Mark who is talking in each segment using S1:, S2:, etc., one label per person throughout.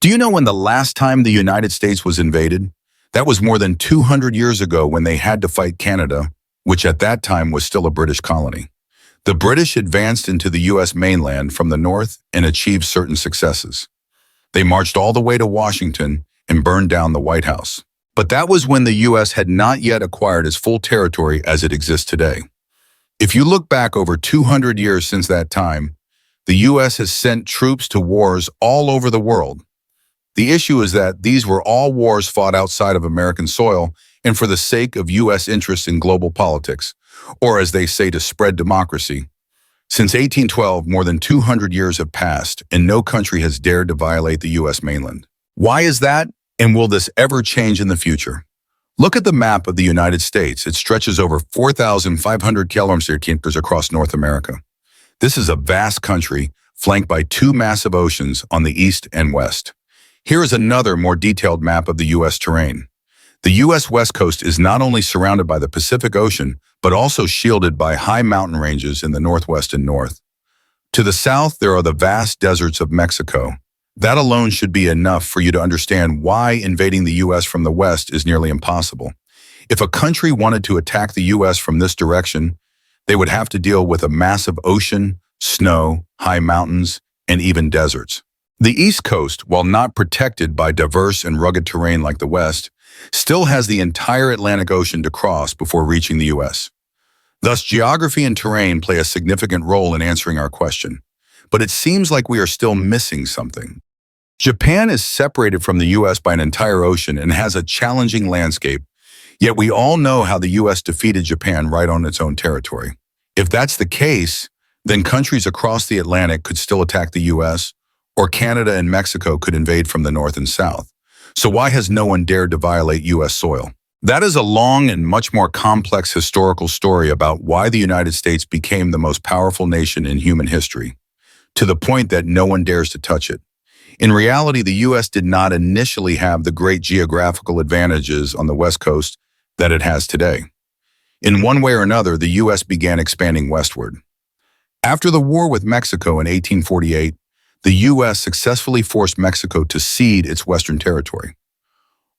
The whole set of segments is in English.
S1: Do you know when the last time the United States was invaded? That was more than 200 years ago when they had to fight Canada, which at that time was still a British colony. The British advanced into the U.S. mainland from the north and achieved certain successes. They marched all the way to Washington and burned down the White House. But that was when the U.S. had not yet acquired its full territory as it exists today. If you look back over 200 years since that time, the U.S. has sent troops to wars all over the world. The issue is that these were all wars fought outside of American soil and for the sake of U.S. interests in global politics, or as they say, to spread democracy. Since 1812, more than 200 years have passed, and no country has dared to violate the U.S. mainland. Why is that, and will this ever change in the future? Look at the map of the United States. It stretches over 4,500 kilometers across North America. This is a vast country, flanked by two massive oceans on the east and west. Here is another, more detailed map of the U.S. terrain. The U.S. West Coast is not only surrounded by the Pacific Ocean, but also shielded by high mountain ranges in the northwest and north. To the south, there are the vast deserts of Mexico. That alone should be enough for you to understand why invading the U.S. from the west is nearly impossible. If a country wanted to attack the U.S. from this direction, they would have to deal with a massive ocean, snow, high mountains, and even deserts. The East Coast, while not protected by diverse and rugged terrain like the West, still has the entire Atlantic Ocean to cross before reaching the U.S. Thus, geography and terrain play a significant role in answering our question. But it seems like we are still missing something. Japan is separated from the U.S. by an entire ocean and has a challenging landscape, yet we all know how the U.S. defeated Japan right on its own territory. If that's the case, then countries across the Atlantic could still attack the U.S., or Canada and Mexico could invade from the north and south. So why has no one dared to violate U.S. soil? That is a long and much more complex historical story about why the United States became the most powerful nation in human history, to the point that no one dares to touch it. In reality, the U.S. did not initially have the great geographical advantages on the West Coast that it has today. In one way or another, the U.S. began expanding westward. After the war with Mexico in 1848, the U.S. successfully forced Mexico to cede its western territory.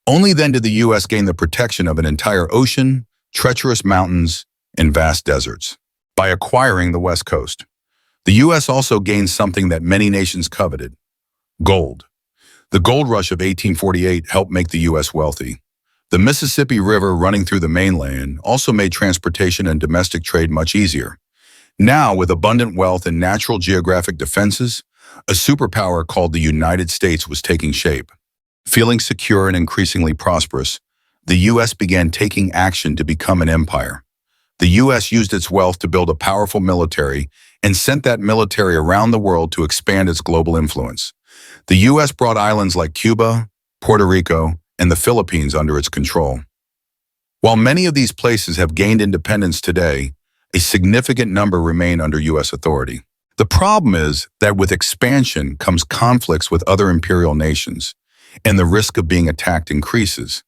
S1: Only then did the U.S. gain the protection of an entire ocean, treacherous mountains, and vast deserts. By acquiring the West Coast, the U.S. also gained something that many nations coveted: gold. The gold rush of 1848 helped make the U.S. wealthy. The Mississippi River running through the mainland also made transportation and domestic trade much easier. Now, with abundant wealth and natural geographic defenses, a superpower called the United States was taking shape. Feeling secure and increasingly prosperous, the U.S. began taking action to become an empire. The U.S. used its wealth to build a powerful military and sent that military around the world to expand its global influence. The U.S. brought islands like Cuba, Puerto Rico, and the Philippines under its control. While many of these places have gained independence today, a significant number remain under U.S. authority. The problem is that with expansion comes conflicts with other imperial nations, and the risk of being attacked increases.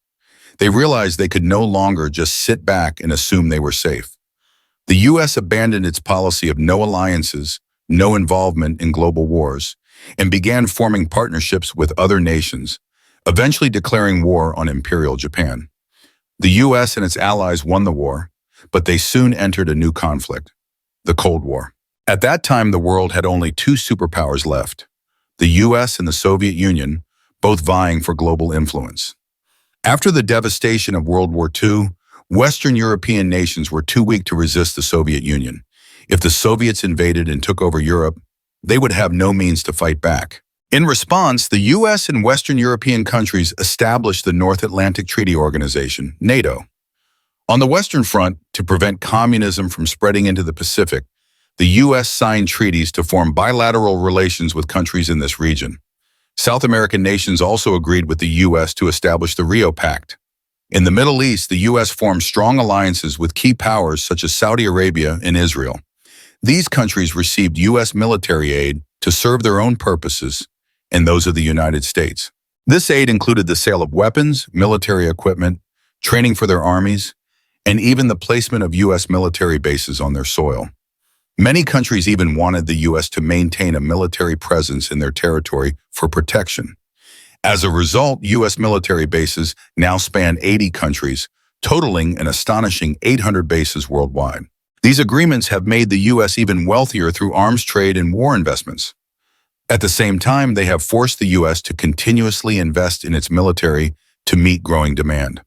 S1: They realized they could no longer just sit back and assume they were safe. The U.S. abandoned its policy of no alliances, no involvement in global wars, and began forming partnerships with other nations, eventually declaring war on Imperial Japan. The U.S. and its allies won the war, but they soon entered a new conflict: the Cold War. At that time, the world had only two superpowers left: the U.S. and the Soviet Union, both vying for global influence. After the devastation of World War II, Western European nations were too weak to resist the Soviet Union. If the Soviets invaded and took over Europe, they would have no means to fight back. In response, the U.S. and Western European countries established the North Atlantic Treaty Organization, NATO. On the Western Front, to prevent communism from spreading into the Pacific, the U.S. signed treaties to form bilateral relations with countries in this region. South American nations also agreed with the U.S. to establish the Rio Pact. In the Middle East, the U.S. formed strong alliances with key powers such as Saudi Arabia and Israel. These countries received U.S. military aid to serve their own purposes and those of the United States. This aid included the sale of weapons, military equipment, training for their armies, and even the placement of U.S. military bases on their soil. Many countries even wanted the U.S. to maintain a military presence in their territory for protection. As a result, U.S. military bases now span 80 countries, totaling an astonishing 800 bases worldwide. These agreements have made the U.S. even wealthier through arms trade and war investments. At the same time, they have forced the U.S. to continuously invest in its military to meet growing demand.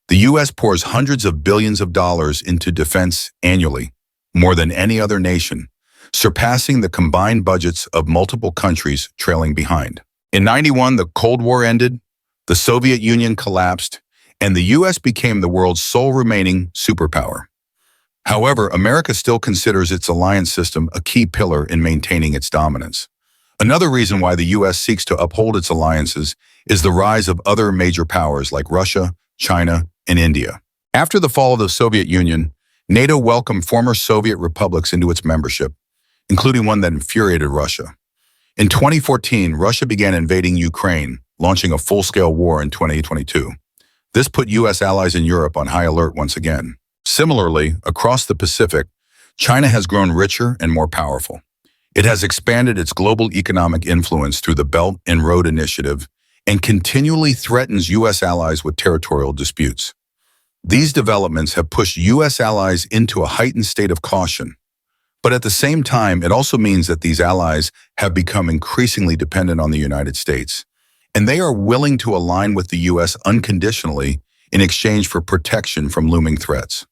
S1: The U.S. pours hundreds of billions of dollars into defense annually, more than any other nation, surpassing the combined budgets of multiple countries trailing behind. In '91, the Cold War ended, the Soviet Union collapsed, and the U.S. became the world's sole remaining superpower. However, America still considers its alliance system a key pillar in maintaining its dominance. Another reason why the U.S. seeks to uphold its alliances is the rise of other major powers like Russia, China, and India. After the fall of the Soviet Union, NATO welcomed former Soviet republics into its membership, including one that infuriated Russia. In 2014, Russia began invading Ukraine, launching a full-scale war in 2022. This put U.S. allies in Europe on high alert once again. Similarly, across the Pacific, China has grown richer and more powerful. It has expanded its global economic influence through the Belt and Road Initiative and continually threatens U.S. allies with territorial disputes. These developments have pushed U.S. allies into a heightened state of caution. But at the same time, it also means that these allies have become increasingly dependent on the United States, and they are willing to align with the U.S. unconditionally in exchange for protection from looming threats.